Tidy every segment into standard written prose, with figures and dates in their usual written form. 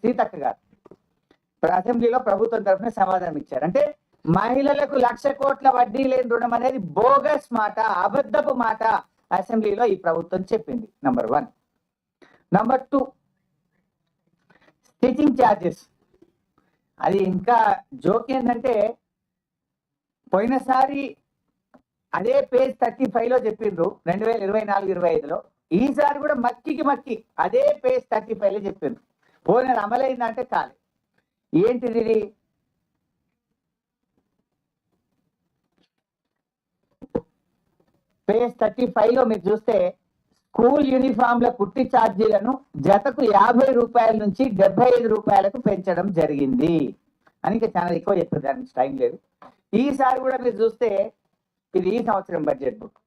సీతక్క గారు అసెంబ్లీలో ప్రభుత్వం తరఫున సమాధానం ఇచ్చారు. అంటే మహిళలకు 1,00,000 కోట్ల వడ్డీ లేని రుణం అనేది బోగస్ మాట, అబద్ధపు మాట అసెంబ్లీలో ఈ ప్రభుత్వం చెప్పింది. నంబర్ 1. Number 2, stitching charges. అది ఇంకా జోక్ ఏంటంటే పోయినసారి అదే పేజ్ 35లో చెప్పిండ్రు 2024-25లో. ఈసారి కూడా మక్కి అదే పేజ్ 35లో చెప్పిండ్రు. పోయిన అమలైందంటే కాలే. ఏంటిది? పేజ్ 35లో మీరు చూస్తే స్కూల్ యూనిఫామ్ల కుట్టి ఛార్జీలను జతకు 50 రూపాయల నుంచి 75 రూపాయలకు పెంచడం జరిగింది అని ఇంకా చాలా ఎక్కువ చెప్పారు, దానికి టైం లేదు. ఈసారి కూడా మీరు చూస్తే ఇది ఈ సంవత్సరం బడ్జెట్ బుక్.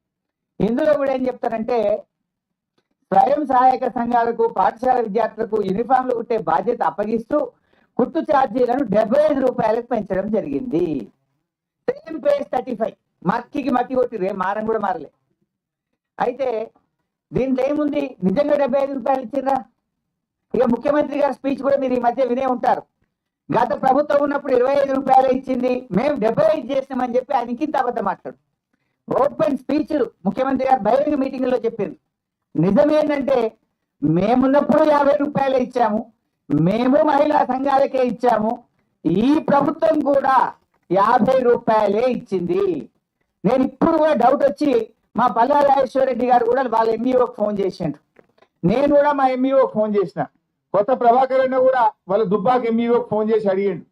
ఇందులో కూడా ఏం చెప్తారంటే స్వయం సహాయక సంఘాలకు పాఠశాల విద్యార్థులకు యూనిఫామ్లు కుట్టే బాధ్యత అప్పగిస్తూ కుట్టు ఛార్జీలను 75 రూపాయలకు పెంచడం జరిగింది. సేమ్ పేజ్ 35 మక్కి కొట్టి మారం కూడా మారలే. అయితే దీంట్లో ఏముంది? నిజంగా 75 రూపాయలు ఇచ్చిందా? ఇక ముఖ్యమంత్రి గారి స్పీచ్ కూడా మీరు ఈ మధ్య వినే ఉంటారు. గత ప్రభుత్వం ఉన్నప్పుడు 25 రూపాయలు ఇచ్చింది, మేము 75 చేసినామని చెప్పి ఆయన ఇంకింత అబద్ధం మాట్లాడు. ఓపెన్ స్పీచ్ ముఖ్యమంత్రి గారు బహిరంగ మీటింగ్లో చెప్పింది. నిజమేంటంటే మేమున్నప్పుడు 50 రూపాయలు ఇచ్చాము, మేము మహిళా సంఘాలకే ఇచ్చాము, ఈ ప్రభుత్వం కూడా 50 రూపాయలే ఇచ్చింది. నేను ఇప్పుడు కూడా డౌట్ వచ్చి మా పల్లా రాజేశ్వర రెడ్డి గారు కూడా వాళ్ళ ఎంఈఓకి ఫోన్ చేసిండు. నేను కూడా మా ఎంఈఓకి ఫోన్ చేసిన. కొత్త ప్రభాకర్ అన్న కూడా వాళ్ళ దుబ్బాకి ఎంఈఓకి ఫోన్ చేసి అడిగిండు,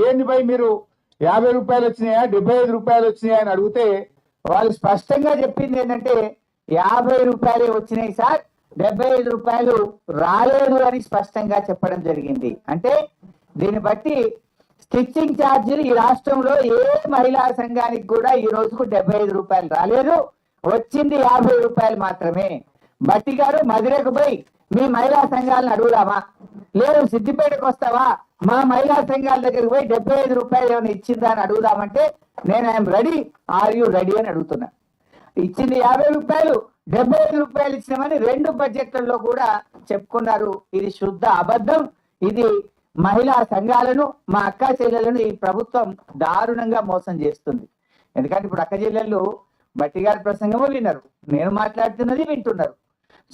ఏంది భయ్ మీరు 50 రూపాయలు వచ్చినాయా 75 రూపాయలు వచ్చినాయా అని అడిగితే వాళ్ళు స్పష్టంగా చెప్పింది ఏంటంటే 50 రూపాయలే వచ్చినాయి సార్, 75 రూపాయలు రాలేదు అని స్పష్టంగా చెప్పడం జరిగింది. అంటే దీన్ని బట్టి స్టిచ్చింగ్ ఛార్జీలు ఈ రాష్ట్రంలో ఏ మహిళా సంఘానికి కూడా ఈ రోజుకు 75 రూపాయలు రాలేదు, వచ్చింది 50 రూపాయలు మాత్రమే. బట్టి గారు మధురకు పోయి మీ మహిళా సంఘాలను అడుగుదామా, లేదు సిద్దిపేటకు వస్తావా మా మహిళా సంఘాల దగ్గరికి పోయి 75 రూపాయలు ఏమైనా ఇచ్చిందా అని అడుగుదామంటే నేను I'm ready, are you ready అని అడుగుతున్నా. ఇచ్చింది 50 రూపాయలు, 75 రూపాయలు ఇచ్చినామని 2 బడ్జెట్లలో కూడా చెప్పుకున్నారు. ఇది శుద్ధ అబద్ధం. ఇది మహిళా సంఘాలను, మా అక్క చెల్లెలను ఈ ప్రభుత్వం దారుణంగా మోసం చేస్తుంది. ఎందుకంటే ఇప్పుడు అక్క చెల్లెళ్ళు బట్టి గారి ప్రసంగము విన్నారు, నేను మాట్లాడుతున్నది వింటున్నారు.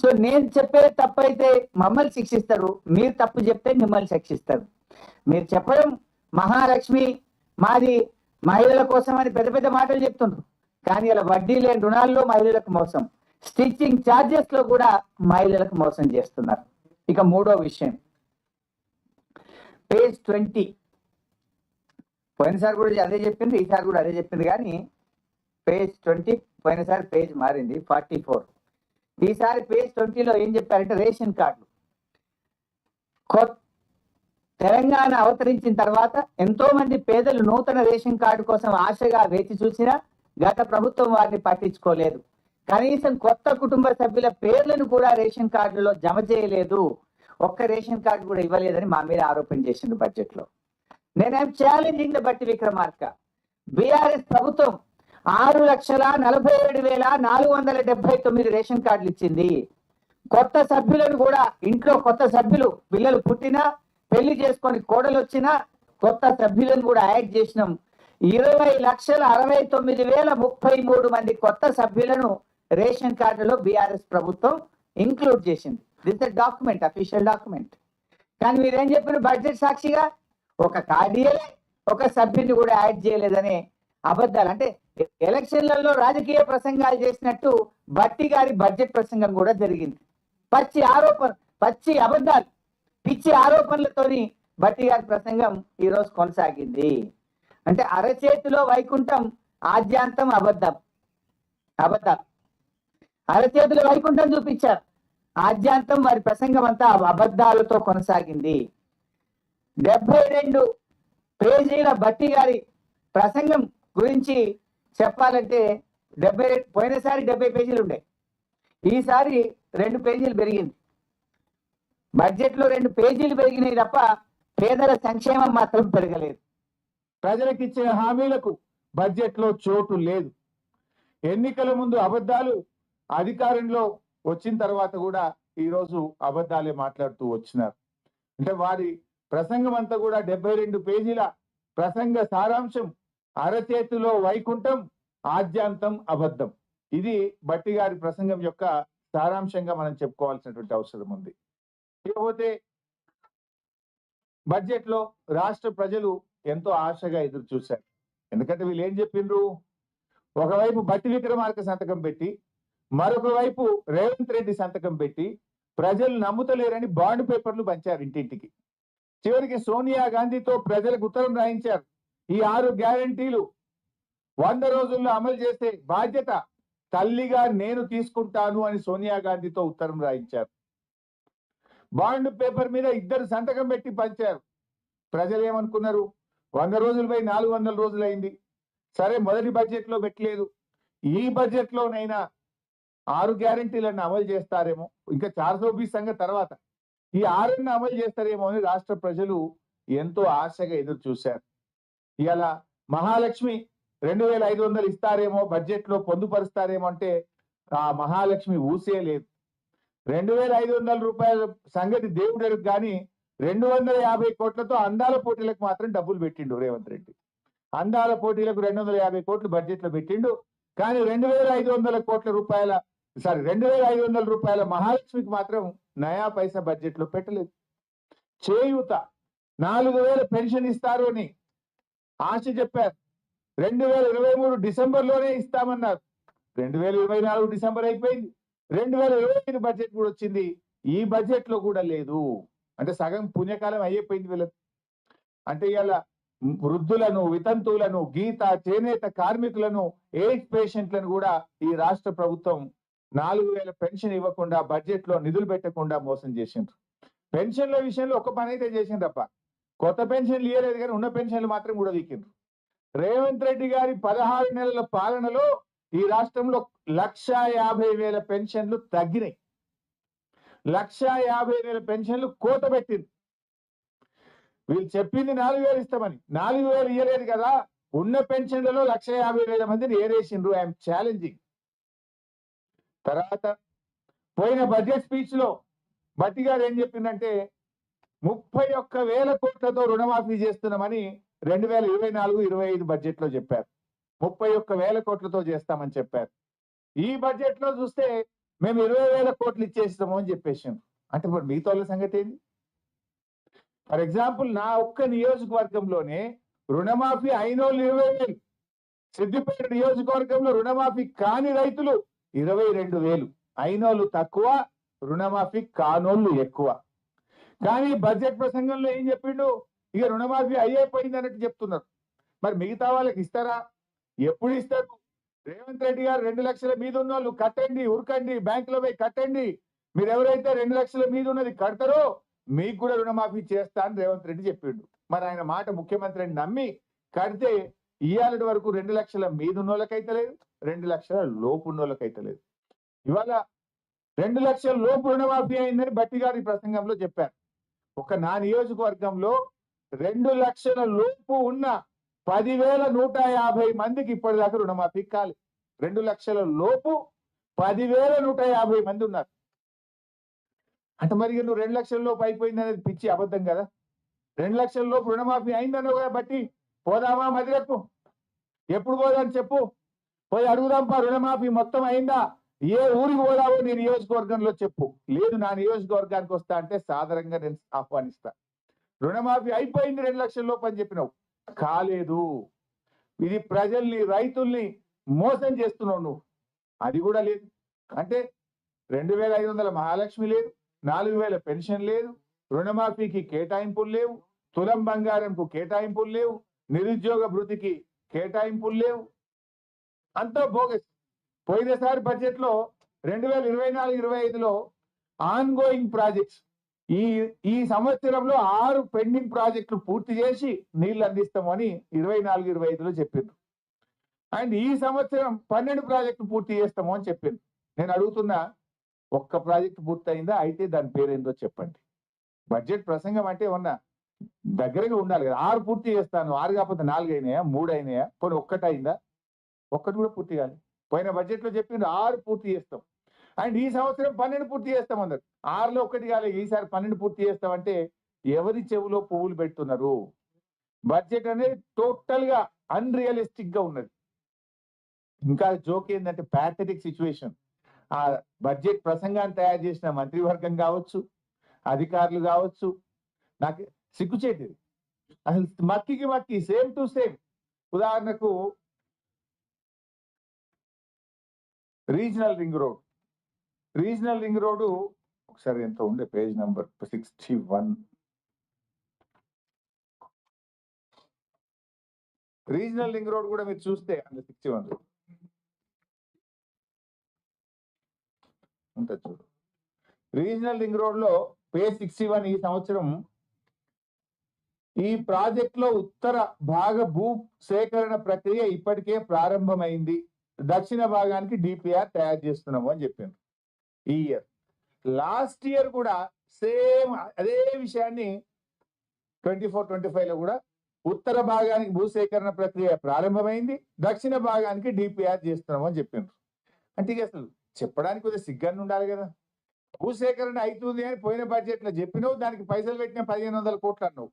సో నేను చెప్పేది తప్పైతే మమ్మల్ని శిక్షిస్తారు, మీరు తప్పు చెప్తే మిమ్మల్ని శిక్షిస్తారు. మీరు చెప్పడం మహాలక్ష్మి మాది మహిళల కోసం అని పెద్ద పెద్ద మాటలు చెప్తుండ్రు, కానీ ఇలా వడ్డీ లేని రుణాల్లో మహిళలకు మోసం, స్టిచ్చింగ్ ఛార్జెస్ లో కూడా మహిళలకు మోసం చేస్తున్నారు. ఇక 3వ విషయం పేజ్ 20. పోయినసారి కూడా అదే చెప్పింది, ఈసారి కూడా అదే చెప్పింది, కానీ పేజ్ 20 పోయినసారి పేజ్ మారింది 44. ఈసారి పేజ్ 20లో ఏం చెప్పారంటే రేషన్ కార్డులు. తెలంగాణ అవతరించిన తర్వాత ఎంతో మంది పేదలు నూతన రేషన్ కార్డు కోసం ఆశగా వేచి చూసినా గత ప్రభుత్వం వారిని పట్టించుకోలేదు. కనీసం కొత్త కుటుంబ సభ్యుల పేర్లను కూడా రేషన్ కార్డులో జమ చేయలేదు, ఒక్క రేషన్ కార్డు కూడా ఇవ్వలేదని మా మీద ఆరోపణ చేసింది బడ్జెట్ లో. నేనేం ఛాలెంజింగ్ ద బట్టి విక్రమార్క. బీఆర్ఎస్ ప్రభుత్వం 6,47,479 రేషన్ కార్డులు ఇచ్చింది. కొత్త సభ్యులను కూడా ఇంట్లో కొత్త సభ్యులు పిల్లలు పుట్టినా పెళ్లి చేసుకొని కోడలు వచ్చినా కొత్త సభ్యులను కూడా యాడ్ చేసినాం. 20,69,033 మంది కొత్త సభ్యులను రేషన్ కార్డులో బీఆర్ఎస్ ప్రభుత్వం ఇంక్లూడ్ చేసింది. This document, official document. కానీ మీరేం చెప్పిన బడ్జెట్ సాక్షిగా ఒక కార్డియలే ఒక సభ్యుని కూడా యాడ్ చేయలేదనే అబద్ధాలు. అంటే ఎలక్షన్లలో రాజకీయ ప్రసంగాలు చేసినట్టు బట్టి గారి బడ్జెట్ ప్రసంగం కూడా జరిగింది. పచ్చి అబద్ధాలు, పిచ్చి ఆరోపణలతోని బట్టి గారి ప్రసంగం ఈరోజు కొనసాగింది. అంటే అరచేతిలో వైకుంఠం, ఆద్యాంతం అబద్ధాలు. అరచేతిలో వైకుంఠం చూపించారు, ఆద్యాంతం వారి ప్రసంగం అంతా అబద్ధాలతో కొనసాగింది. 72 పేజీల బట్టి గారి ప్రసంగం గురించి చెప్పాలంటే పోయినసారి 70 పేజీలు ఉండే, ఈసారి 2 పేజీలు పెరిగింది. బడ్జెట్ లో 2 పేజీలు పెరిగినాయి తప్ప పేదల సంక్షేమం మాత్రం పెరగలేదు. ప్రజలకు ఇచ్చే హామీలకు బడ్జెట్ లో చోటు లేదు. ఎన్నికల ముందు అబద్ధాలు, అధికారంలో వచ్చిన తర్వాత కూడా ఈరోజు అబద్ధాలే మాట్లాడుతూ వచ్చినారు. అంటే వారి ప్రసంగం అంతా కూడా 72 పేజీల ప్రసంగ సారాంశం, అరచేతిలో వైకుంఠం, ఆద్యాంతం అబద్ధం. ఇది భట్టి గారి ప్రసంగం యొక్క సారాంశంగా మనం చెప్పుకోవాల్సినటువంటి అవసరం ఉంది. ఇకపోతే బడ్జెట్ లో రాష్ట్ర ప్రజలు ఎంతో ఆశగా ఎదురు చూశారు. ఎందుకంటే వీళ్ళు ఏం చెప్పిండ్రు, ఒకవైపు బట్టి విక్రమార్క సంతకం పెట్టి, మరొక వైపు రేవంత్ రెడ్డి సంతకం పెట్టి ప్రజలు నమ్ముతలేరని బాండ్ పేపర్లు పంచారు ఇంటింటికి. చివరికి సోనియా గాంధీతో ప్రజలకు ఉత్తరం రాయించారు. ఈ 6 గ్యారంటీలు 100 రోజుల్లో అమలు చేసే బాధ్యత తల్లిగా నేను తీసుకుంటాను అని సోనియా గాంధీతో ఉత్తరం రాయించారు. బాండ్ పేపర్ మీద 2 సంతకం పెట్టి పంచారు. ప్రజలు ఏమనుకున్నారు, 100 రోజులు పోయి 400 రోజులు అయింది, సరే మొదటి బడ్జెట్ లో పెట్టలేదు, ఈ బడ్జెట్ లోనైనా 6 గ్యారంటీలను అమలు చేస్తారేమో, ఇంకా 420 సంగతి తర్వాత, ఈ 6ని అమలు చేస్తారేమో అని రాష్ట్ర ప్రజలు ఎంతో ఆశగా ఎదురు చూశారు. ఇవాళ మహాలక్ష్మి 2500 ఇస్తారేమో, బడ్జెట్ లో పొందుపరుస్తారేమో అంటే ఆ మహాలక్ష్మి ఊసే లేదు. 2500 రూపాయల సంగతి దేవుడు కానీ 250 కోట్లతో అందాల పోటీలకు మాత్రం డబ్బులు పెట్టిండు రేవంత్ రెడ్డి. అందాల పోటీలకు 250 కోట్లు బడ్జెట్ లో పెట్టిండు. కానీ 2500 రూపాయల మహాలక్ష్మికి మాత్రం నయా పైసా బడ్జెట్ లో పెట్టలేదు. చేయూత 4000 పెన్షన్ ఇస్తారు అని ఆశ చెప్పారు. 2023 డిసెంబర్లోనే ఇస్తామన్నారు. 2024 డిసెంబర్ అయిపోయింది. 2025 బడ్జెట్ కూడా వచ్చింది. ఈ బడ్జెట్ లో కూడా లేదు. అంటే సగం పుణ్యకాలం అయిపోయింది వీళ్ళకి. అంటే ఇవాళ వృద్ధులను, వితంతువులను, గీత, చేనేత కార్మికులను, ఎయిడ్స్ పేషెంట్లను కూడా ఈ రాష్ట్ర ప్రభుత్వం 4000 పెన్షన్ ఇవ్వకుండా, బడ్జెట్ లో నిధులు పెట్టకుండా మోసం చేసిండ్రు. పెన్షన్ల విషయంలో ఒక పని అయితే చేసిండ్రప్ప, కొత్త పెన్షన్లు ఇవ్వలేదు కానీ ఉన్న పెన్షన్లు మాత్రం కూడా వీకిండ్రు. రేవంత్ రెడ్డి గారి 16 నెలల పాలనలో ఈ రాష్ట్రంలో 1,50,000 పెన్షన్లు తగ్గినాయి. 1,50,000 పెన్షన్లు కోత పెట్టింది. వీళ్ళు చెప్పింది 4,000 ఇస్తామని, 4,000 ఇవ్వలేదు కదా. ఉన్న పెన్షన్లలో 1,50,000 మందిని ఏరేసిండ్రు. I'm challenging. తర్వాత పోయిన బడ్జెట్ స్పీచ్ లో భట్టి గారు ఏం చెప్పిందంటే 31,000 కోట్లతో రుణమాఫీ చేస్తున్నామని 2024-25 బడ్జెట్ లో చెప్పారు. 31,000 కోట్లతో చేస్తామని చెప్పారు. ఈ బడ్జెట్ లో చూస్తే మేము 20,000 కోట్లు ఇచ్చేస్తాము అని చెప్పేసాం. అంటే ఇప్పుడు మిగతా వాళ్ళ సంగతి ఏంది? ఫర్ ఎగ్జాంపుల్, నా ఒక్క నియోజకవర్గంలోనే రుణమాఫీ అయినోళ్ళు 20,000, సిద్దిపేట నియోజకవర్గంలో రుణమాఫీ కాని రైతులు 22,000, అయినోళ్ళు తక్కువ, రుణమాఫీ కానోళ్ళు ఎక్కువ. కానీ బడ్జెట్ ప్రసంగంలో ఏం చెప్పిండు, ఇక రుణమాఫీ అయిపోయింది అన్నట్టు చెప్తున్నారు. మరి మిగతా వాళ్ళకి ఇస్తారా? ఎప్పుడు ఇస్తారు? రేవంత్ రెడ్డి గారు 2 లక్షల మీద ఉన్న వాళ్ళు కట్టండి, ఉరకండి, బ్యాంకులో పోయి కట్టండి, మీరు ఎవరైతే 2 లక్షల మీద ఉన్నది కడతారో మీకు కూడా రుణమాఫీ చేస్తా అని రేవంత్ రెడ్డి చెప్పిండు. మరి ఆయన మాట ముఖ్యమంత్రిని నమ్మి కడితే ఇవాళ వరకు 2 లక్షల మీద ఉన్న వాళ్ళకైతే లేదు, 2 లక్షల లోపు ఉన్న వాళ్ళకైతే లేదు. ఇవాళ 2 లక్షల లోపు రుణమాఫీ అయిందని భట్టి గారి ప్రసంగంలో చెప్పారు. ఒక నా నియోజకవర్గంలో 2 లక్షల లోపు ఉన్న 10,150 మందికి ఇప్పటిదాకా రుణమాఫీ కాలేదు. 2 లక్షల లోపు 10,150 మంది ఉన్నారు. అంటే మరి నువ్వు 2 లక్షల లోపు అయిపోయింది అనేది పిచ్చి అబద్ధం కదా. 2 లక్షల లోపు రుణమాఫీ అయిందన్నావు కదా బట్టి, పోదామా మదిరకు? ఎప్పుడు పోదాని చెప్పు, పోయి అడుగుదాంపా, రుణమాఫీ మొత్తం అయిందా? ఏ ఊరికి పోదావో నీ నియోజకవర్గంలో చెప్పు. లేదు నా నియోజకవర్గానికి వస్తా అంటే సాధారణంగా నేను ఆహ్వానిస్తా. రుణమాఫీ అయిపోయింది 2 లక్షల లోపు అని చెప్పినావు, కాలేదు. ఇది ప్రజల్ని, రైతుల్ని మోసం చేస్తున్నావు నువ్వు. అది కూడా లేదు. అంటే 2,500 మహాలక్ష్మి లేదు, 4,000 పెన్షన్ లేదు, రుణమాఫీకి కేటాయింపులు లేవు, తులం బంగారంకు కేటాయింపులు లేవు, నిరుద్యోగ భృతికి కేటాయింపులు లేవు, అంతా బోగస్. పోయినసారి బడ్జెట్ లో 2024-25లో ఆన్ గోయింగ్ ప్రాజెక్ట్స్, ఈ సంవత్సరంలో 6 పెండింగ్ ప్రాజెక్టులు పూర్తి చేసి నీళ్లు అందిస్తామని 24-25లో చెప్పిండ్రు. అండ్ ఈ సంవత్సరం 12 ప్రాజెక్టులు పూర్తి చేస్తాము అని చెప్పింది. నేను అడుగుతున్నా, ఒక్క ప్రాజెక్ట్ పూర్తయిందా? అయితే దాని పేరేందో చెప్పండి. బడ్జెట్ ప్రసంగం అంటే ఏమన్నా దగ్గరగా ఉండాలి కదా. 6 పూర్తి చేస్తాను, 6 కాకపోతే 4 అయినాయా, 3 అయినాయా, పోనీ ఒక్కటి అయిందా? ఒక్కటి కూడా పూర్తి కాదు. పోయిన బడ్జెట్ లో చెప్పిండ్రు 6 పూర్తి చేస్తాం, అండ్ ఈ సంవత్సరం 12 పూర్తి చేస్తాం అన్నారు. 6లో 1 కాలేదు, ఈసారి 12 పూర్తి చేస్తామంటే ఎవరి చెవులో పువ్వులు పెడుతున్నారు? బడ్జెట్ అనేది టోటల్ గా అన్రియలిస్టిక్ గా ఉన్నది. ఇంకా జోక్ ఏంటంటే ప్యాథటిక్ సిచ్యువేషన్. ఆ బడ్జెట్ ప్రసంగాన్ని తయారు చేసిన మంత్రివర్గం కావచ్చు, అధికారులు కావచ్చు, నాకు సిగ్గుచేటిది. అసలు మక్కికి మక్కి సేమ్ టు సేమ్. ఉదాహరణకు రీజనల్ రింగ్ రోడ్ ఒకసారి ఎంత ఉండే page number 61. Regional ring road కూడా మీరు చూస్తే అందులో 61 ఉంటుంది చూడు. రీజనల్ రింగ్ రోడ్ లో పేజ్ 61 ఈ సంవత్సరం ఈ ప్రాజెక్ట్ లో ఉత్తర భాగ భూ సేకరణ ప్రక్రియ ఇప్పటికే ప్రారంభమైంది. దక్షిణ భాగానికి డిపిఆర్ తయారు చేస్తున్నాము అని చెప్పింది. ఈ ఇయర్ లాస్ట్ ఇయర్ కూడా సేమ్ అదే విషయాన్ని 24-25 లో కూడా ఉత్తర భాగానికి భూసేకరణ ప్రక్రియ ప్రారంభమైంది, దక్షిణ భాగానికి డిపిఆర్ చేస్తున్నాము అని చెప్పిండ్రు. అంటే ఇక అసలు చెప్పడానికి కొద్దిగా సిగ్గాన్ని ఉండాలి కదా. భూసేకరణ అవుతుంది అని పోయిన బడ్జెట్ లో చెప్పినావు, దానికి పైసలు పెట్టిన 1500 కోట్లు అన్నావు.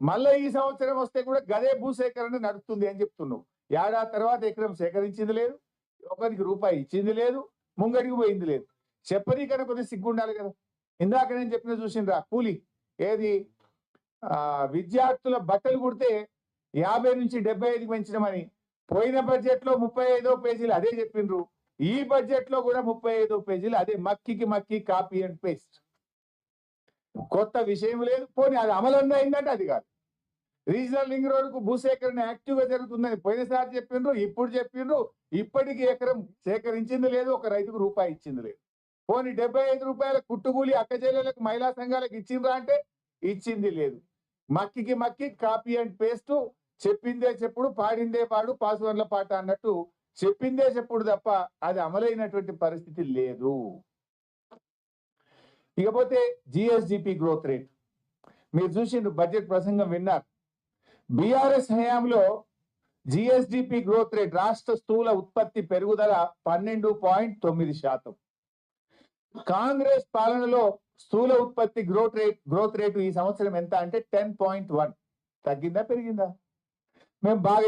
మళ్ళీ ఈ సంవత్సరం వస్తే కూడా గదే భూసేకరణ నడుస్తుంది అని చెప్తున్నావు. ఏడాది తర్వాత ఎకరం సేకరించింది లేదు, ఒకరికి రూపాయి ఇచ్చింది లేదు, ముంగడికి పోయింది లేదు. చెప్పనీకన్నా కొద్దిగా సిగ్గు ఉండాలి కదా. ఇందాక నేను చెప్పిన చూసిండ్రా కూలి ఏది విద్యార్థుల బట్టలు కుడితే 50 నుంచి 75 పెంచడమని పోయిన బడ్జెట్ లో 35వ పేజీలు అదే చెప్పిండ్రు. ఈ బడ్జెట్ లో కూడా 35వ పేజీలు అదే మక్కి కాపీ అండ్ పేస్ట్. కొత్త విషయం లేదు. పోనీ అది అమలన్నా అయిందంటే అది కాదు. రీజనల్ రింగ్ రోడ్ కు భూసేకరణ యాక్టివ్ గా జరుగుతుందని పోయినసారి చెప్పిండ్రు, ఇప్పుడు చెప్పిండ్రు. ఇప్పటికీ ఎకరం సేకరించింది లేదు, ఒక రైతుకు రూపాయి ఇచ్చింది లేదు. పోనీ 75 రూపాయల కుట్టుకూలి అక్కచెల్లెలకు మహిళా సంఘాలకు ఇచ్చిండ్రా అంటే ఇచ్చింది లేదు. మక్కి కాపీ అండ్ పేస్ట్. చెప్పిందే చెప్పుడు, పాడిందే పాడు, పాసువర్ల పాట అన్నట్టు చెప్పిందే చెప్పుడు తప్ప అది అమలైనటువంటి పరిస్థితి లేదు. ఇకపోతే జిఎస్డిపి గ్రోత్ రేట్ మీరు చూసిండ్రు, బడ్జెట్ ప్రసంగం విన్నారు. బీఆర్ఎస్ హయాంలో జిఎస్డిపి గ్రోత్ రేట్ రాష్ట్ర స్థూల ఉత్పత్తి పెరుగుదల 12.9%. కాంగ్రెస్ పాలనలో స్థూల ఉత్పత్తి గ్రోత్ రేటు ఈ సంవత్సరం ఎంత అంటే 10.1. తగ్గిందా పెరిగిందా? మేము బాగా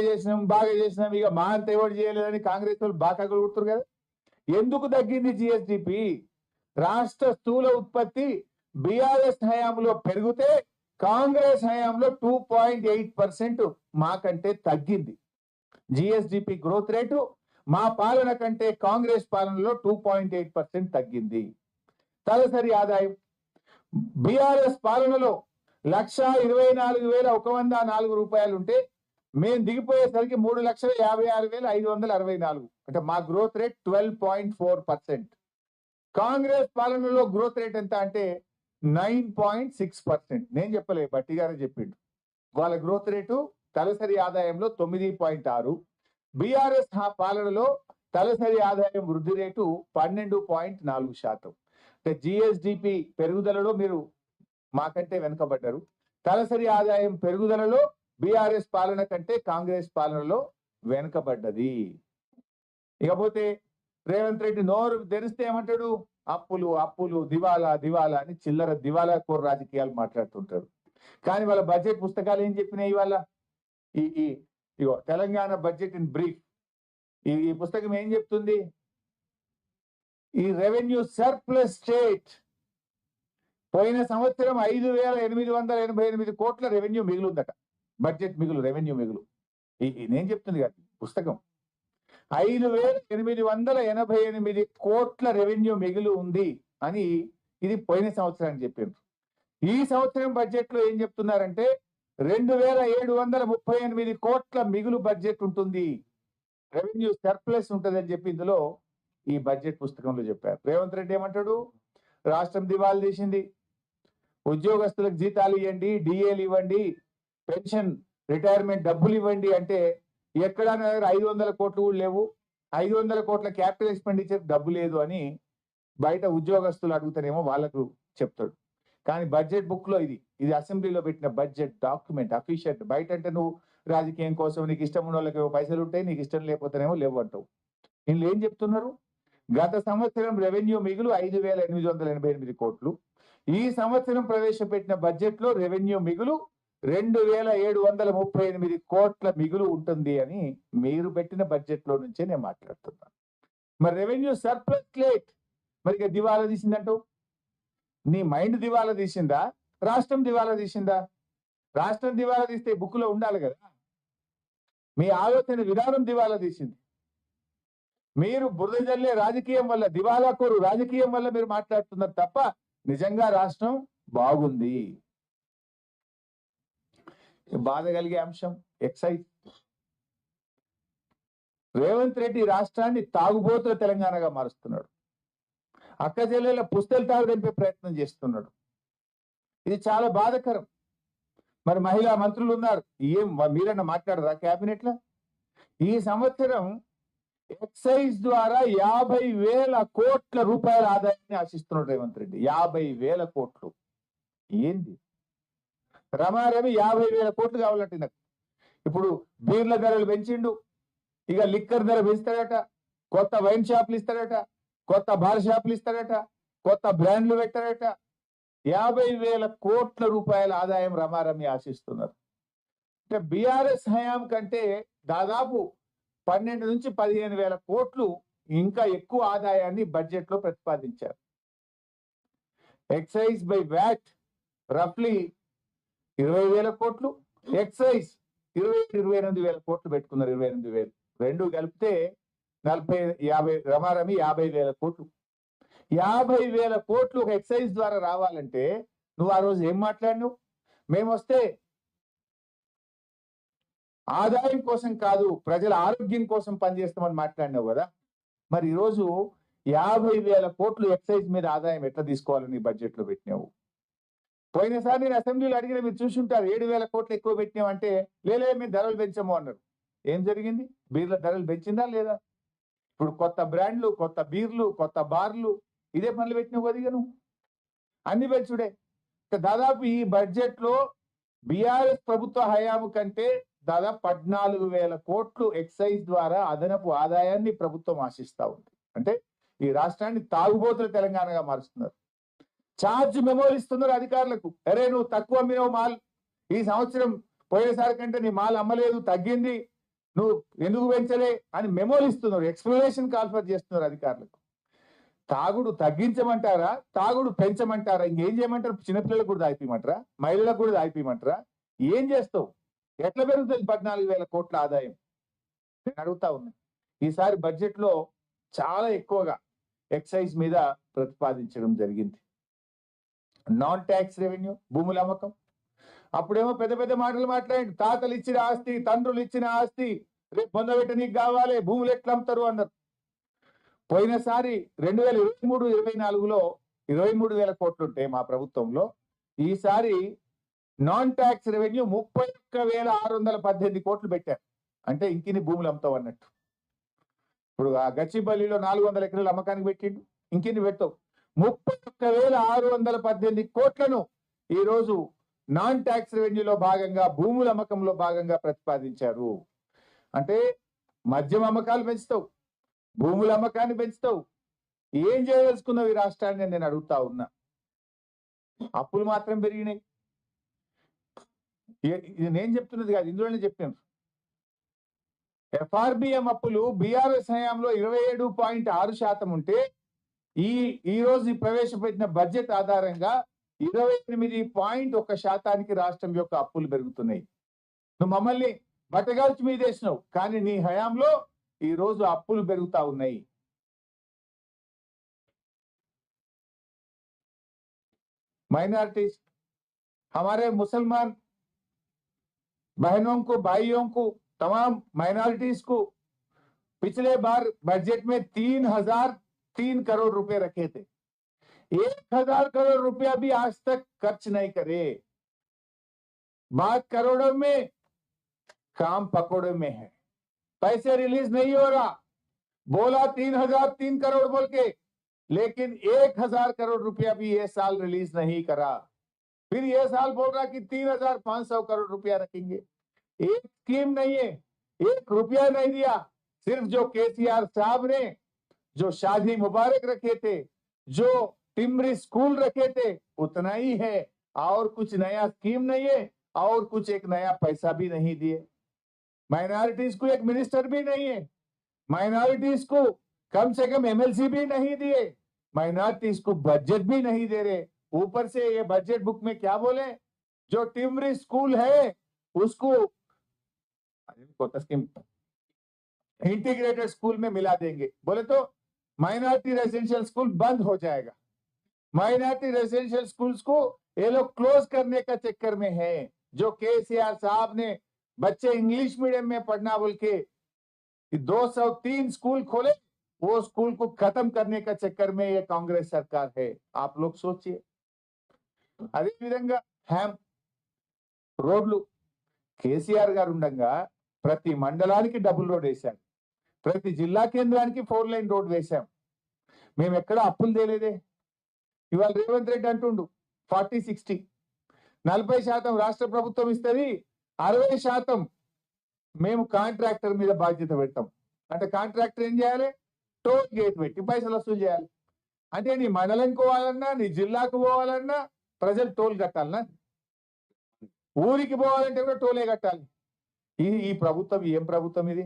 చేసినాం ఇక మా అంత ఎవరు చేయలేదని కాంగ్రెస్ వాళ్ళు బాగా కొడుతున్నారు కదా. ఎందుకు తగ్గింది జిఎస్డిపి? రాష్ట్ర స్థూల ఉత్పత్తి బీఆర్ఎస్ హయాంలో పెరిగితే కాంగ్రెస్ హయాంలో 2.8% మాకంటే తగ్గింది. జిఎస్డిపి గ్రోత్ రేటు మా పాలన కంటే కాంగ్రెస్ పాలనలో 2.8% తగ్గింది. తలసరి ఆదాయం బీఆర్ఎస్ పాలనలో 1,24,104 రూపాయలు ఉంటే మేము దిగిపోయేసరికి 3,56,564. అంటే మా గ్రోత్ రేట్ 12.4%. కాంగ్రెస్ పాలనలో గ్రోత్ రేట్ ఎంత అంటే 9.6%. నేను చెప్పలే, బట్టి గారే చెప్పిండు. వాళ్ళ గ్రోత్ రేటు తలసరి ఆదాయంలో 9.6. బీఆర్ఎస్ పాలనలో తలసరి ఆదాయం వృద్ధి రేటు 12.4%. అంటే జిఎస్డిపి పెరుగుదలలో మీరు మాకంటే వెనుకబడ్డారు. తలసరి ఆదాయం పెరుగుదలలో బీఆర్ఎస్ పాలన కంటే కాంగ్రెస్ పాలనలో వెనుకబడ్డది. ఇకపోతే రేవంత్ రెడ్డి నోరు తెరిస్తే ఏమంటాడు? అప్పులు దివాలా అని చిల్లర దివాలా కోర రాజకీయాలు మాట్లాడుతుంటారు. కానీ వాళ్ళ బడ్జెట్ పుస్తకాలు ఏం చెప్పినాయి? ఇవాళ ఇగో తెలంగాణ బడ్జెట్ ఇన్ బ్రీఫ్ ఈ పుస్తకం ఏం చెప్తుంది? ఈ రెవెన్యూ సర్ప్లస్ స్టేట్ పోయిన సంవత్సరం 5,888 కోట్ల రెవెన్యూ మిగులుందట. బడ్జెట్ మిగులు, రెవెన్యూ మిగులు. నేను చెప్తుంది కాదు పుస్తకం. 5,888 కోట్ల రెవెన్యూ మిగులు ఉంది అని ఇది పోయిన సంవత్సరాన్ని చెప్పిండ్రు. ఈ సంవత్సరం బడ్జెట్ లో ఏం చెప్తున్నారంటే 2,738 కోట్ల మిగులు బడ్జెట్ ఉంటుంది, రెవెన్యూ సర్ప్లస్ ఉంటుంది అని చెప్పి ఇందులో ఈ బడ్జెట్ పుస్తకంలో చెప్పారు. రేవంత్ రెడ్డి ఏమంటాడు? రాష్ట్రం దివాళా తీసింది, ఉద్యోగస్తులకు జీతాలు ఇవ్వండి, డిఏలు ఇవ్వండి, పెన్షన్ రిటైర్మెంట్ డబ్బులు ఇవ్వండి అంటే ఎక్కడ 500 కోట్లు కూడా లేవు, 500 కోట్ల క్యాపిటల్ ఎక్స్పెండిచర్ డబ్బు లేదు అని బయట ఉద్యోగస్తులు అడుగుతారేమో వాళ్ళకు చెప్తాడు. కానీ బడ్జెట్ బుక్ లో ఇది అసెంబ్లీలో పెట్టిన బడ్జెట్ డాక్యుమెంట్ అఫీషియల్. బయట అంటే నువ్వు రాజకీయం కోసం నీకు ఇష్టం ఉన్న వాళ్ళకి పైసలు ఉంటాయి, నీకు ఇష్టం లేకపోతేనేమో లేవు అంటావు. వీళ్ళు ఏం చెప్తున్నారు? గత సంవత్సరం రెవెన్యూ మిగులు 5,888 కోట్లు, ఈ సంవత్సరం ప్రవేశపెట్టిన బడ్జెట్ లో రెవెన్యూ మిగులు 2738 కోట్ల మిగులు ఉంటుంది అని మీరు పెట్టిన బడ్జెట్ లో నుంచే నేను మాట్లాడుతున్నాను. మరి రెవెన్యూ సర్ప్లస్ లేట్ మరి ఇక దివాలా తీసిందంటూ నీ మైండ్ దివాలా తీసిందా, రాష్ట్రం దివాలా తీసిందా? రాష్ట్రం దివాలా తీస్తే బుక్ లో ఉండాలి కదా. మీ ఆలోచన విధానం దివాలా తీసింది. మీరు బురద జల్లే రాజకీయం వల్ల, దివాలా కోరు రాజకీయం వల్ల మీరు మాట్లాడుతున్నారు తప్ప నిజంగా రాష్ట్రం బాగుంది. బాధ కలిగే అంశం ఎక్సైజ్. రేవంత్ రెడ్డి రాష్ట్రాన్ని తాగుబోతుల తెలంగాణగా మారుస్తున్నాడు. అక్క చెల్లెల పుస్తలు తాగు దింపే ప్రయత్నం చేస్తున్నాడు. ఇది చాలా బాధకరం. మరి మహిళా మంత్రులు ఉన్నారు, ఏం మీరన్నా మాట్లాడరా క్యాబినెట్ లో? ఈ సంవత్సరం ఎక్సైజ్ ద్వారా 50,000 కోట్ల రూపాయల ఆదాయాన్ని ఆశిస్తున్నాడు రేవంత్ రెడ్డి. 50,000 కోట్లు ఏంది? రమారమి 50,000 కోట్లు కావాలంటే నాకు. ఇప్పుడు బీర్ల ధరలు పెంచిండు, ఇక లిక్కర్ ధర పెంచుతాడట, కొత్త వైన్ షాపులు ఇస్తాడట, కొత్త బార్ షాపులు ఇస్తాడట, కొత్త బ్రాండ్లు పెట్టాడట. 50,000 కోట్ల రూపాయల ఆదాయం రమారమి ఆశిస్తున్నారు. అంటే బీఆర్ఎస్ హయాం కంటే దాదాపు 12 నుంచి 15,000 కోట్లు ఇంకా ఎక్కువ ఆదాయాన్ని బడ్జెట్ లో ప్రతిపాదించారు. ఎక్సైజ్ బై వ్యాట్ రఫ్లీ 20,000 కోట్లు, ఎక్సైజ్ 28,000 కోట్లు పెట్టుకున్నారు. 28,000 రెండు కలిపితే 50 రమారమి 50,000 కోట్లు. 50,000 కోట్లు ఒక ఎక్సైజ్ ద్వారా రావాలంటే నువ్వు ఆ రోజు ఏం మాట్లాడినావు? మేము వస్తే ఆదాయం కోసం కాదు, ప్రజల ఆరోగ్యం కోసం పనిచేస్తామని మాట్లాడినావు కదా. మరి ఈరోజు 50,000 కోట్లు ఎక్సైజ్ మీద ఆదాయం ఎట్లా తీసుకోవాలని బడ్జెట్ లో పెట్టినావు? పోయినసారి నేను అసెంబ్లీలో అడిగిన, మీరు చూసుంటారు, 7,000 కోట్లు ఎక్కువ పెట్టినావు అంటే లేలే మేము ధరలు పెంచాము అన్నారు. ఏం జరిగింది? బీర్ల ధరలు పెంచిందా లేదా? ఇప్పుడు కొత్త బ్రాండ్లు, కొత్త బీర్లు, కొత్త బార్లు, ఇదే పనులు పెట్టినావు కదా. నువ్వు అన్ని పెంచుడే. దాదాపు ఈ బడ్జెట్ లో బీఆర్ఎస్ ప్రభుత్వ హయాము కంటే దాదాపు 14,000 కోట్లు ఎక్సైజ్ ద్వారా అదనపు ఆదాయాన్ని ప్రభుత్వం ఆశిస్తా ఉంది. అంటే ఈ రాష్ట్రాన్ని తాగుబోతుల తెలంగాణగా మారుస్తున్నారు. ఛార్జ్ మెమోలు ఇస్తున్నారు అధికారులకు. అరే నువ్వు తక్కువ అమ్మినావు మాల్, ఈ సంవత్సరం పోయేసారి కంటే నీ మాల్ అమ్మలేదు, తగ్గింది, నువ్వు ఎందుకు పెంచలే అని మెమోలు ఇస్తున్నారు. ఎక్స్ప్లెనేషన్ కాల్ఫర్ చేస్తున్నారు అధికారులకు. తాగుడు తగ్గించమంటారా, తాగుడు పెంచమంటారా, ఇంకేం చేయమంటారు? చిన్నపిల్లలకు కూడా తాగిపోయమంటారా, మహిళలకు కూడా తాగిపోయమంటారా? ఏం చేస్తావు? ఎట్లా పెరుగుతుంది 14,000 కోట్ల ఆదాయం? నేను అడుగుతా ఉన్నా. ఈసారి బడ్జెట్ లో చాలా ఎక్కువగా ఎక్సైజ్ మీద ప్రతిపాదించడం జరిగింది. నాన్ ట్యాక్స్ రెవెన్యూ, భూముల అమ్మకం. అప్పుడేమో పెద్ద పెద్ద మాటలు మాట్లాడి, తాతలు ఇచ్చిన ఆస్తి, తండ్రులు ఇచ్చిన ఆస్తి రేపు పొందబెట్ట నీకు కావాలి, భూములు ఎట్లా అమ్ముతారు అన్నారు. పోయినసారి 2023-24లో 23,000 కోట్లు ఉంటే మా ప్రభుత్వంలో, ఈసారి నాన్ ట్యాక్స్ రెవెన్యూ 31,618 కోట్లు పెట్టారు. అంటే ఇంకిని భూములు అమ్ముతావు అన్నట్టు. ఇప్పుడు ఆ గచ్చిబల్లిలో 400 ఎకరాలు అమ్మకానికి పెట్టిండు, ఇంకిన్ని పెట్టావు. 31,618 కోట్లను ఈ రోజు నాన్ ట్యాక్స్ రెవెన్యూలో భాగంగా, భూముల అమ్మకంలో భాగంగా ప్రతిపాదించారు. అంటే మద్యం అమ్మకాలు పెంచుతావు, భూముల అమ్మకాన్ని పెంచుతావు. ఏం చేయదలుచుకున్నావు ఈ రాష్ట్రాన్ని నేను అడుగుతా ఉన్నా. అప్పులు మాత్రం పెరిగినాయి. ఇది నేను చెప్తున్నది కాదు, ఇందులోనే చెప్పాను. ఎఫ్ఆర్బిఎం అప్పులు బీఆర్ఎస్ హయాంలో 27.6% ఉంటే ఈ రోజు ప్రవేశపెట్టిన బడ్జెట్ ఆధారంగా 28.1% రాష్ట్రం యొక్క అప్పులు పెరుగుతున్నాయి. నువ్వు మమ్మల్ని బట్టగాల్చి మీదేసినావు, కానీ నీ హయాంలో ఈ రోజు అప్పులు పెరుగుతా ఉన్నాయి. माइनॉरिटीज, हमारे मुसलमान बहनों को, भाइयों को, तमाम माइनॉरिटीज को पिछले बार बजट में 3,003 करोड़ रुपए रखे थे. 1,000 करोड़ रुपया भी आज तक खर्च नहीं करे. बात करोड़ों में, काम पकौड़ों में है. पैसे रिलीज नहीं हो रहा. बोला 3,003 करोड़ बोल के, लेकिन 1,000 करोड़ रुपया भी ये साल रिलीज नहीं करा. फिर ये साल बोल रहा कि 3,500 करोड़ रुपया रखेंगे. एक स्कीम नहीं है, 1 रुपया नहीं दिया. सिर्फ जो केसीआर साहब ने जो शादी मुबारक रखे थे, जो टिमरी स्कूल रखे थे उतना ही है, और कुछ नया स्कीम नहीं है, और कुछ एक नया पैसा भी नहीं दिए। माइनॉरिटीज को एक मिनिस्टर भी नहीं है, माइनॉरिटीज को कम से कम एमएलसी भी नहीं दिए, माइनॉरिटीज को बजट भी नहीं दे रहे। ऊपर से ये बजट बुक में क्या बोले, जो टिमरी स्कूल है उसको स्कीम इंटीग्रेटेड स्कूल में मिला देंगे, बोले तो माइनॉरिटी रेजिडेंशियल स्कूल बंद हो जाएगा। माइनॉरिटी रेजिडेंशियल स्कूल्स को ये लोग क्लोज करने का चक्कर में है। जो केसीआर साहब ने बच्चे इंग्लिश मीडियम में पढ़ना बोल के 203 स्कूल खोले, वो स्कूल को खत्म करने का चक्कर में ये कांग्रेस सरकार है। आप लोग सोचिए। అదే విధంగా హ్యామ్ రోడ్లు కేసీఆర్ గారు ఉండగా ప్రతి మండలానికి డబుల్ రోడ్ వేశాం, ప్రతి జిల్లా కేంద్రానికి 4 లైన్ రోడ్ వేశాం. మేము ఎక్కడ అప్పులు తేలేదే. ఇవాళ రేవంత్ రెడ్డి అంటుండు 40-60, 40% రాష్ట్ర ప్రభుత్వం ఇస్తుంది, 60% మేము కాంట్రాక్టర్ మీద బాధ్యత పెడతాం. అంటే కాంట్రాక్టర్ ఏం చేయాలి, టోల్ గేట్ పెట్టి పైసలు వసూలు చేయాలి. అంటే నీ మండలంకి పోవాలన్నా, నీ జిల్లాకు పోవాలన్నా ప్రజలు టోల్ కట్టాలన్నా, ఊరికి పోవాలంటే కూడా టోలే కట్టాలి. ఈ ప్రభుత్వం ఏం ప్రభుత్వం ఇది?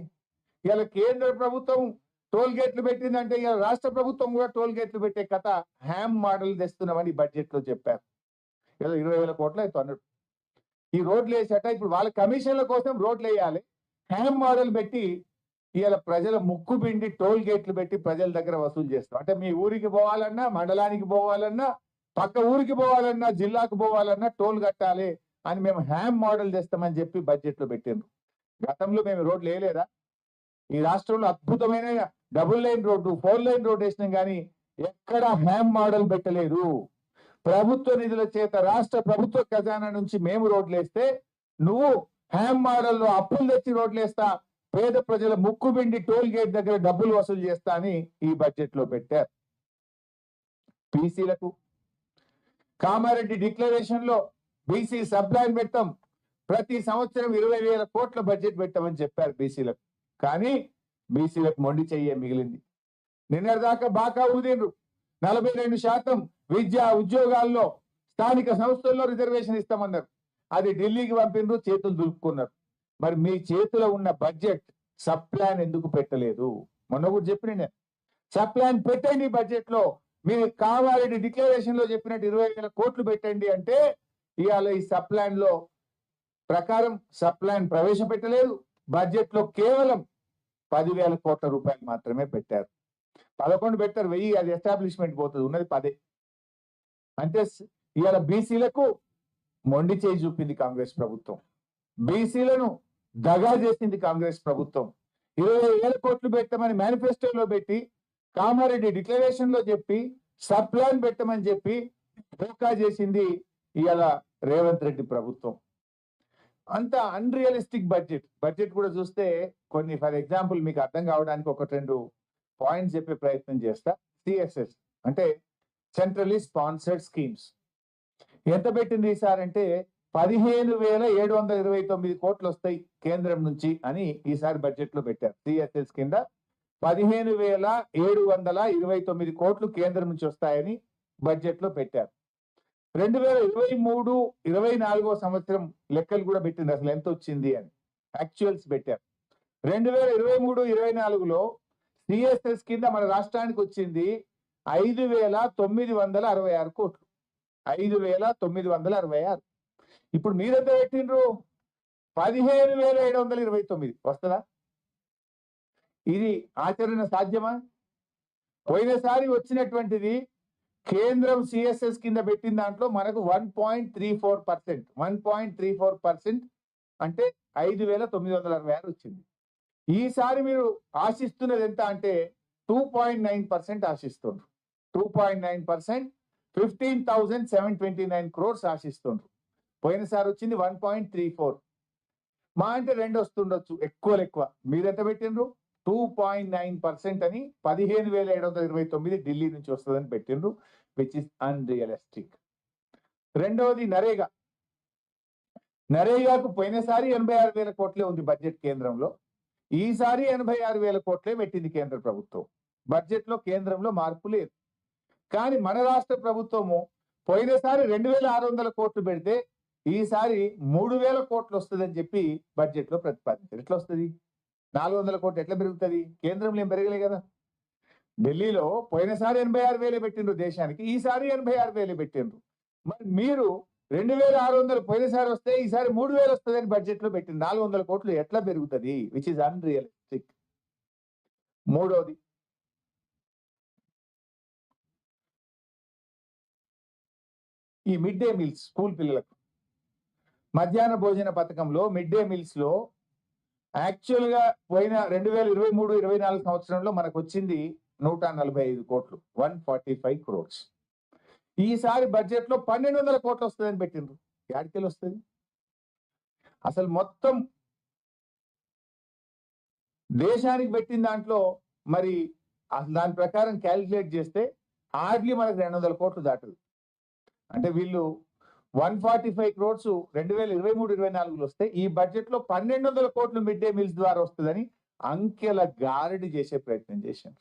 ఇలా కేంద్ర ప్రభుత్వం టోల్ గేట్లు పెట్టిందంటే ఇలా రాష్ట్ర ప్రభుత్వం కూడా టోల్ గేట్లు పెట్టే కథ హ్యామ్ మోడల్ తెస్తున్నామని బడ్జెట్ లో చెప్పారు. ఇలా 20,000 కోట్ల అయితే అన్నాడు. ఈ రోడ్లు వేసేట ఇప్పుడు వాళ్ళ కమిషన్ల కోసం రోడ్లు వేయాలి, హ్యామ్ మోడల్ పెట్టి ఇలా ప్రజల ముక్కు పిండి టోల్ గేట్లు పెట్టి ప్రజల దగ్గర వసూలు చేస్తాం. అంటే మీ ఊరికి పోవాలన్నా, మండలానికి పోవాలన్నా, పక్క ఊరికి పోవాలన్నా, జిల్లాకు పోవాలన్నా టోల్ కట్టాలి అని మేము హ్యామ్ మోడల్ చేస్తామని చెప్పి బడ్జెట్ లో పెట్టిండ్రు. గతంలో మేము రోడ్లు వేయలేదా? ఈ రాష్ట్రంలో అద్భుతమైన double line road, 4 line road వేసినాం కానీ ఎక్కడ హ్యామ్ మోడల్ పెట్టలేదు. ప్రభుత్వ నిధుల చేత రాష్ట్ర ప్రభుత్వ ఖజానా నుంచి మేము రోడ్లు వేస్తే నువ్వు హ్యామ్ మోడల్లో అప్పులు తెచ్చి రోడ్లు వేస్తా, పేద ప్రజల ముక్కు పిండి టోల్ గేట్ దగ్గర డబ్బులు వసూలు చేస్తా అని ఈ బడ్జెట్ లో పెట్టారు. బీసీలకు కామారెడ్డి డిక్లరేషన్ లో బీసీ సబ్ ప్లాన్ పెట్టాం, ప్రతి సంవత్సరం 20,000 కోట్ల బడ్జెట్ పెట్టామని చెప్పారు బీసీలకు. కానీ బీసీలకు మొండి చెయ్యే మిగిలింది. నిన్నటిదాకా బాగా ఊదిండ్రు 42% విద్యా ఉద్యోగాల్లో స్థానిక సంస్థల్లో రిజర్వేషన్ ఇస్తామన్నారు. అది ఢిల్లీకి పంపిండ్రు, చేతులు దులుపుకున్నారు. మరి మీ చేతిలో ఉన్న బడ్జెట్ సబ్ ప్లాన్ ఎందుకు పెట్టలేదు? మొన్న కూడా చెప్పిన నేను, సబ్ ప్లాన్ పెట్టండి బడ్జెట్ లో. మీరు కామారెడ్డి డిక్లరేషన్ లో చెప్పినట్టు 20,000 కోట్లు పెట్టండి అంటే ఇవాళ ఈ సబ్ ప్లాన్ లో ప్రకారం సబ్ ప్లాన్ ప్రవేశపెట్టలేదు. బడ్జెట్ లో కేవలం 10,000 కోట్ల రూపాయలు మాత్రమే పెట్టారు. 11 పెట్టారు, 1000 అది ఎస్టాబ్లిష్మెంట్ పోతుంది, ఉన్నది 10. అంటే ఇవాళ బీసీలకు మొండి చేయి చూపింది కాంగ్రెస్ ప్రభుత్వం, బీసీలను దగా చేసింది కాంగ్రెస్ ప్రభుత్వం. 20,000 కోట్లు పెట్టమని మేనిఫెస్టోలో పెట్టి, కామారెడ్డి డిక్లరేషన్ లో చెప్పి, సబ్ ప్లాన్ పెట్టమని చెప్పి ధోకా చేసింది ఇవాళ రేవంత్ రెడ్డి ప్రభుత్వం. అంత అన్రియలిస్టిక్ బడ్జెట్ కూడా చూస్తే కొన్ని, ఫర్ ఎగ్జాంపుల్ మీకు అర్థం కావడానికి 1-2 పాయింట్స్ చెప్పే ప్రయత్నం చేస్తా. సిఎస్ఎస్ అంటే సెంట్రలీ స్పాన్సర్డ్ స్కీమ్స్ ఎంత పెట్టింది ఈసారి అంటే 15,729 కోట్లు వస్తాయి కేంద్రం నుంచి అని ఈసారి బడ్జెట్ లో పెట్టారు. సిఎస్ఎస్ కింద 15,729 కోట్లు కేంద్రం నుంచి వస్తాయని బడ్జెట్ లో పెట్టారు. 2023-24 సంవత్సరం లెక్కలు కూడా పెట్టింది, అసలు ఎంత వచ్చింది అని యాక్చువల్స్ పెట్టారు. 2023-24లో సిఎస్ఎస్ కింద మన రాష్ట్రానికి వచ్చింది 5,966 కోట్లు. 5,966. ఇప్పుడు మీరెంత పెట్టిండ్రు? 15,729 వస్తుందా? ఇది ఆచరణ సాధ్యమా? పోయినసారి వచ్చినటువంటిది కేంద్రం సిఎస్ఎస్ కింద పెట్టిన దాంట్లో మనకు 1.34% అంటే 5,966 వచ్చింది. ఈసారి మీరు ఆశిస్తున్నది ఎంత అంటే 2.9% ఆశిస్తున్నారు. 2.9% 15,729 crores ఆశిస్తున్నారు. పోయినసారి వచ్చింది 1.34. మా అంటే 2 వస్తుండొచ్చు, ఎక్కువ. మీరెంత పెట్టిండ్రు? 2.9% అని 15,729 ఢిల్లీ నుంచి వస్తుందని పెట్టిండ్రు, విచ్ ఇస్ అన్రియలిస్టిక్. రెండవది నరేగాకు పోయినసారి 86,000 కోట్లే ఉంది బడ్జెట్ కేంద్రంలో, ఈసారి 86,000 కోట్లే పెట్టింది కేంద్ర ప్రభుత్వం. బడ్జెట్ లో కేంద్రంలో మార్పు లేదు. కానీ మన రాష్ట్ర ప్రభుత్వము పోయినసారి 2,600 కోట్లు పెడితే ఈసారి 3,000 కోట్లు వస్తుందని చెప్పి బడ్జెట్ లో ప్రతిపాదించారు. ఎట్లా వస్తుంది? 400 కోట్లు ఎట్లా పెరుగుతుంది? కేంద్రంలో ఏం పెరగలే కదా. ఢిల్లీలో పోయినసారి 86,000 పెట్టిండ్రు దేశానికి, ఈసారి 86,000 పెట్టిండ్రు. మరి మీరు 2,600 పోయినసారి వస్తే ఈసారి 3,000 వస్తుందని బడ్జెట్ లో పెట్టింది. 400 కోట్లు ఎట్లా పెరుగుతుంది? Which is unrealistic. మూడోది, ఈ మిడ్ డే మీల్స్ స్కూల్ పిల్లలకు మధ్యాహ్న భోజన పథకంలో మిడ్ డే మీల్స్ లో యాక్చువల్ గా పోయిన 2023-24 సంవత్సరంలో మనకు వచ్చింది 145 కోట్లు, 145 crores. ఈసారి బడ్జెట్ లో 1,200 కోట్లు వస్తుందని పెట్టిండ్రు. యాడికెళ్ళి వస్తుంది? అసలు మొత్తం దేశానికి పెట్టిన దాంట్లో మరి దాని ప్రకారం క్యాలిక్యులేట్ చేస్తే హార్డ్లీ మనకు 200 కోట్లు దాటదు. అంటే వీళ్ళు 145 crores 2023-24 వస్తే ఈ బడ్జెట్ లో 1,200 కోట్లు మిడ్ డే మీల్స్ ద్వారా వస్తుందని అంకెల గారడి చేసే ప్రయత్నం చేశారు.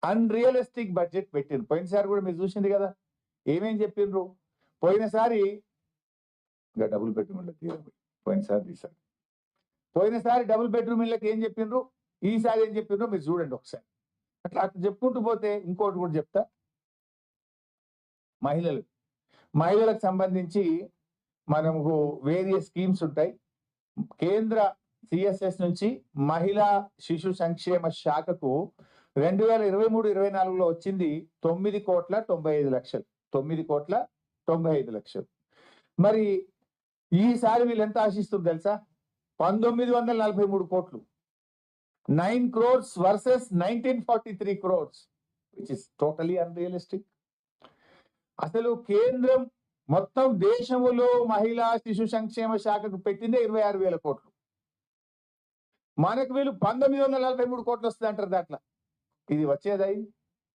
అన్రియలిస్టిక్ బడ్జెట్ పెట్టిండ్రు. పోయినసారి కూడా మీరు చూసింది కదా, ఏమేం చెప్పిండ్రు? పోయినసారి ఇంకా డబుల్ బెడ్రూమ్ పోయినసారి డబుల్ బెడ్రూమ్ ఇళ్ళకి ఏం చెప్పిండ్రు, ఈసారి ఏం చెప్పిండ్రు మీరు చూడండి ఒకసారి. అట్లా చెప్పుకుంటూ పోతే ఇంకోటి కూడా చెప్తా. మహిళలకు సంబంధించి మనకు వేరియస్ స్కీమ్స్ ఉంటాయి. కేంద్ర సిఎస్ఎస్ నుంచి మహిళా శిశు సంక్షేమ శాఖకు 2023-24 వచ్చింది 9,95,00,000. 9,95,00,000. మరి ఈసారి వీళ్ళు ఎంత ఆశిస్తుంది తెలుసా? 1,943 కోట్లు. 9 crores versus 1,943 crores, which is totally unrealistic. అసలు కేంద్రం మొత్తం దేశంలో మహిళా శిశు సంక్షేమ శాఖకు పెట్టిందే 26,000 కోట్లు. మనకు వీళ్ళు 1,943 కోట్లు వస్తుంది అంటారు. దాంట్లో ఇది వచ్చేదా?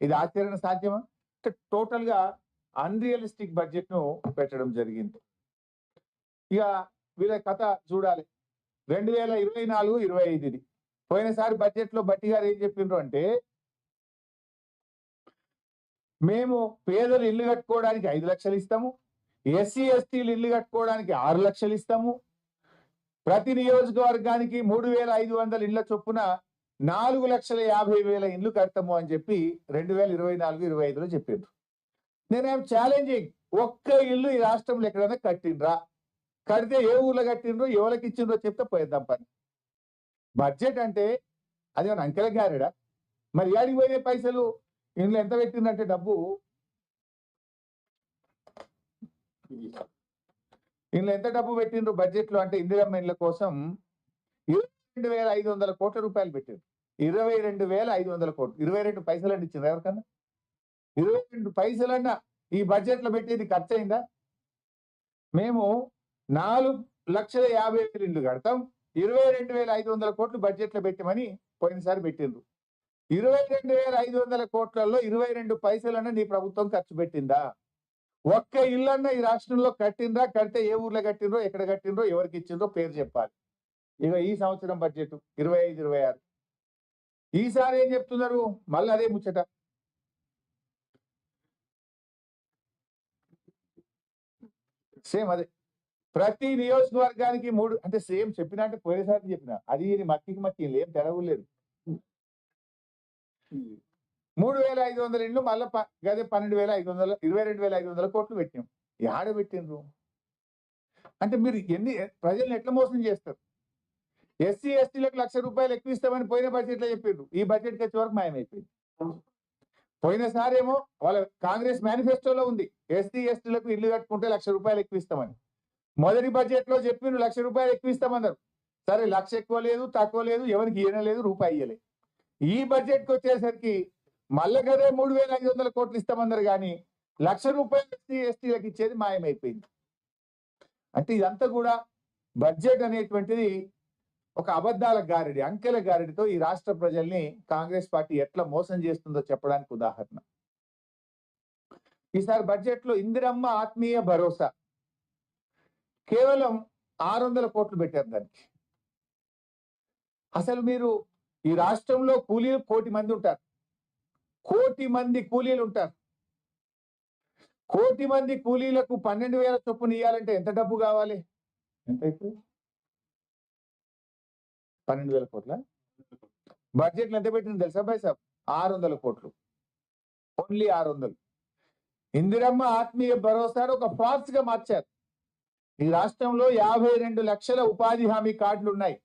ఇది ఆచరణ సాధ్యమా? టోటల్ గా అన్రియలిస్టిక్ బడ్జెట్ ను పెట్టడం జరిగింది. ఇక వీళ్ళ కథ చూడాలి. 2024-25 పోయినసారి బడ్జెట్ లో బట్టి గారు ఏం చెప్పిండ్రు అంటే, మేము పేదలు ఇల్లు కట్టుకోవడానికి 5 లక్షలు ఇస్తాము, ఎస్సీ ఎస్టీలు ఇల్లు కట్టుకోవడానికి 6 లక్షలు ఇస్తాము, ప్రతి నియోజకవర్గానికి 3,500 ఇళ్ల చొప్పున 4,50,000 ఇల్లు కడతాము అని చెప్పి 2024-25లో చెప్పిండ్రు. నేనేం ఛాలెంజింగ్, ఒక్క ఇల్లు ఈ రాష్ట్రంలో ఎక్కడైనా కట్టిండ్రా? కడితే ఏ ఊర్లో కట్టిండ్రో, ఎవరికి ఇచ్చిండ్రో చెప్తే పోయేద్దాం పని. బడ్జెట్ అంటే అది మన అంకెల గారెడా? మరి ఏడికి పోయిన పైసలు? ఇందులో ఎంత పెట్టిందంటే డబ్బు, ఇందులో ఎంత డబ్బు పెట్టిండ్రు బడ్జెట్ లో అంటే ఇందిరమ్మ ఇళ్ల కోసం 22,500 కోట్ల రూపాయలు పెట్టారు. 22,500 కోట్లు. 22 పైసలు ఇచ్చిండ్రు ఎవరికన్నా? 22 పైసలన్నా ఈ బడ్జెట్ లో పెట్టేది ఖర్చు అయిందా? మేము 4,50,000 ఇల్లు కడతాం, 22,500 కోట్లు బడ్జెట్ లో పెట్టమని పోయినసారి పెట్టిండ్రు. 22,500 కోట్లలో 22 పైసలన్నా నీ ప్రభుత్వం ఖర్చు పెట్టిందా? ఒక్క ఇల్లన్నా ఈ రాష్ట్రంలో కట్టిండ్రా? కడితే ఏ ఊర్లో కట్టిండ్రో, ఎక్కడ కట్టిండ్రో, ఎవరికి ఇచ్చిండ్రో పేరు చెప్పాలి. ఇక ఈ సంవత్సరం బడ్జెట్ 25-26 ఈసారి ఏం చెప్తున్నారు? మళ్ళీ అదే ముచ్చట. సేమ్ అదే, ప్రతి నియోజకవర్గానికి 3 అంటే సేమ్ చెప్పినా అంటే పోయినసారి చెప్పిన అది మక్కి ఏం తెరవలేదు. 3,500 ఇండ్లు మళ్ళీ గదే 12,500 22,500 కోట్లు పెట్టినాం. ఆడ పెట్టిండ్రు అంటే మీరు ప్రజల్ని ఎట్లా మోసం చేస్తారు? ఎస్సీ ఎస్టీలకు 1,00,000 రూపాయలు ఎక్కువ ఇస్తామని పోయిన బడ్జెట్ లో చెప్పిండ్రు. ఈ బడ్జెట్కి వచ్చే వరకు మాయమైపోయింది. పోయినసారి ఏమో వాళ్ళ కాంగ్రెస్ మేనిఫెస్టోలో ఉంది, ఎస్సీ ఎస్టీలకు ఇల్లు కట్టుకుంటే 1,00,000 రూపాయలు ఎక్కువ ఇస్తామని. మొదటి బడ్జెట్ లో చెప్పిండ్రు 1,00,000 రూపాయలు ఎక్కువ ఇస్తామన్నారు. సరే, 1,00,000 ఎక్కువ లేదు, తక్కువ లేదు, ఎవరికి ఇయ్యలేదు, రూపాయి ఇయ్యలేదు. ఈ బడ్జెట్ కి వచ్చేసరికి మళ్ళీ కదే 3,500 కోట్లు ఇస్తామన్నారు, కానీ 1,00,000 రూపాయలు ఎస్సీ ఎస్టీలకు ఇచ్చేది మాయమైపోయింది. అంటే ఇదంతా కూడా బడ్జెట్ అనేటువంటిది ఒక అబద్ధాల గారిడి, అంకెల గారిడితో ఈ రాష్ట్ర ప్రజల్ని కాంగ్రెస్ పార్టీ ఎట్లా మోసం చేస్తుందో చెప్పడానికి ఉదాహరణ. ఈసారి బడ్జెట్ లో ఇందిరమ్మ ఆత్మీయ భరోసా కేవలం 600 కోట్లు పెట్టారు దానికి. అసలు మీరు ఈ రాష్ట్రంలో కూలీలు 1,00,00,000 మంది ఉంటారు, 1,00,00,000 మంది కూలీలు ఉంటారు. కోటి మంది కూలీలకు 12,000 చొప్పున ఇవ్వాలంటే ఎంత డబ్బు కావాలి? ఎంత అవుతుంది? 12,000 కోట్ల బడ్జెట్ ఎంత పెట్టింది తెలుసా భాయ్ సాబ్? 600 కోట్లు. ఓన్లీ 600. ఇందిరమ్మ ఆత్మీయ భరోసాను ఒక ఫార్స్ గా మార్చారు. ఈ రాష్ట్రంలో 52 లక్షల ఉపాధి హామీ కార్డులు ఉన్నాయి.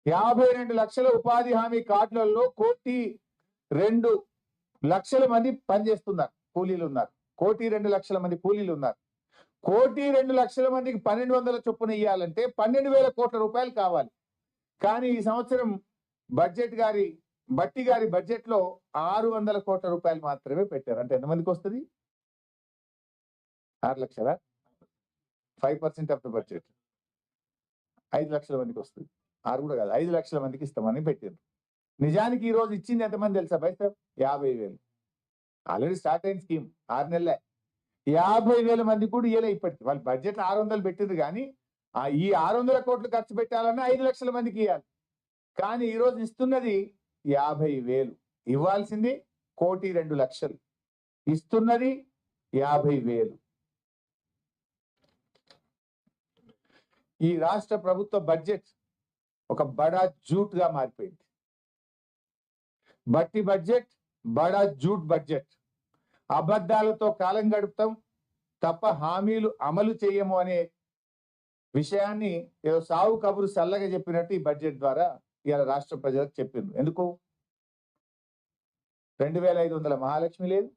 52 లక్షల ఉపాధి హామీ కార్డులలో 1,02,00,000 మంది పనిచేస్తున్నారు, కూలీలు ఉన్నారు. 1,02,00,000 మంది కూలీలు ఉన్నారు. 1,02,00,000 మందికి 1,200 చొప్పున ఇవ్వాలంటే 12,000 కోట్ల రూపాయలు కావాలి. కానీ ఈ సంవత్సరం బట్టి గారి బడ్జెట్ లో 600 కోట్ల రూపాయలు మాత్రమే పెట్టారు. అంటే ఎంతమందికి వస్తుంది? 6 లక్షల 5% ఆఫ్ ద బడ్జెట్ 5 లక్షల మందికి వస్తుంది. 6 కూడా కాదు, 5 లక్షల మందికి ఇస్తామని పెట్టారు. నిజానికి ఈ రోజు ఇచ్చింది ఎంతమంది తెలుసా భాయ్ సాబ్? 50,000. ఆల్రెడీ స్టార్ట్ అయిన స్కీమ్ 6 నెలలే. 50,000 మంది కూడా ఇయ్యలే ఇప్పటికి. వాళ్ళు బడ్జెట్ 600 పెట్టింది కానీ ఈ 600 కోట్లు ఖర్చు పెట్టాలన్నా 5 లక్షల మందికి ఇవ్వాలి. కానీ ఈ రోజు ఇస్తున్నది 50,000. ఇవ్వాల్సింది 1,02,00,000, ఇస్తున్నది 50,000. ఈ రాష్ట్ర ప్రభుత్వ బడ్జెట్ ఒక బడా జూట్ గా మారిపోయింది. బట్టి బడ్జెట్ బడా జూట్ బడ్జెట్. అబద్ధాలతో కాలం గడుపుతాం తప్ప హామీలు అమలు చేయము అనే విషయాన్ని ఏదో సావు కబురు సల్లగా చెప్పినట్టు ఈ బడ్జెట్ ద్వారా ఇవాళ రాష్ట్ర ప్రజలకు చెప్పింది. ఎందుకు? 2,500 మహాలక్ష్మి లేదు,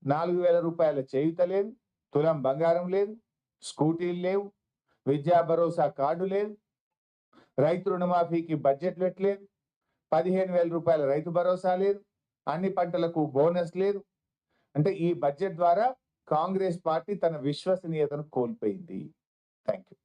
4,000 రూపాయల చేయూత లేదు, తులం బంగారం లేదు, స్కూటీలు లేవు, విద్యా భరోసా కార్డు లేదు, రైతు రుణమాఫీకి బడ్జెట్ పెట్టలేదు, 15,000 రూపాయల రైతు భరోసా లేదు, అన్ని పంటలకు బోనస్ లేదు. అంటే ఈ బడ్జెట్ ద్వారా కాంగ్రెస్ పార్టీ తన విశ్వసనీయతను కోల్పోయింది. Thank you.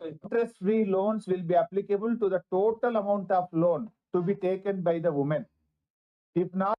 Interest-free loans will be applicable to the total amount of loan to be taken by the women. If not,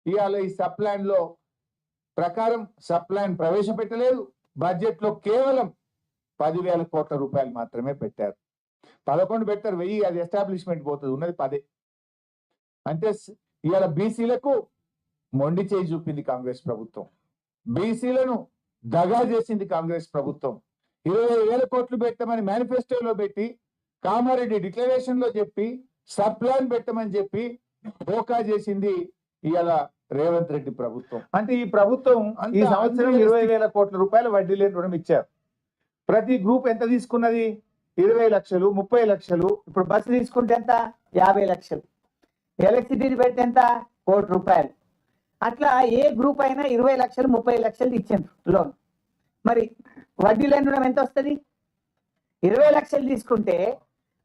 ఇవాళ ఈ సప్లాన్ లో ప్రకారం సప్లాన్ ప్రవేశపెట్టలేదు. బడ్జెట్ లో కేవలం 10,000 కోట్ల రూపాయలు మాత్రమే పెట్టారు. 11 పెట్టారు, 1000 అది ఎస్టాబ్లిష్మెంట్ పోతుంది, ఉన్నది 10. అంటే ఇవాళ బీసీలకు మొండి చేయి చూపింది కాంగ్రెస్ ప్రభుత్వం. బీసీలను దగా చేసింది కాంగ్రెస్ ప్రభుత్వం. 20,000 కోట్లు పెట్టమని మేనిఫెస్టోలో పెట్టి, కామారెడ్డి డిక్లరేషన్ లో చెప్పి, సప్లాన్ పెట్టమని చెప్పి బోకా చేసింది ఇవాళ రేవంత్ రెడ్డి ప్రభుత్వం. అంటే ఈ ప్రభుత్వం ఈ సంవత్సరం 20,000 కోట్ల రూపాయల వడ్డీ లేని రుణం ఇచ్చారు. ప్రతి గ్రూప్ ఎంత తీసుకున్నది? 20 లక్షలు, 30 లక్షలు. ఇప్పుడు బస్సు తీసుకుంటే ఎంత? 50 లక్షలు. ఎలక్ట్రిసిటీ పెడితే ఎంత? 1 కోటి రూపాయలు. అట్లా ఏ గ్రూప్ అయినా 20 లక్షలు, 30 లక్షలు ఇచ్చారు లోన్. మరి వడ్డీ లేని రుణం ఎంత వస్తుంది? 20 లక్షలు తీసుకుంటే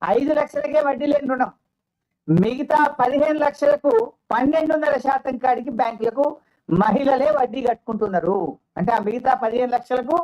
5 లక్షలకే వడ్డీ లేని రుణం. మిగతా 15 లక్షలకు 12.5% కాడికి బ్యాంకులకు మహిళలే వడ్డీ కట్టుకుంటున్నారు. అంటే ఆ మిగతా 15 లక్షలకు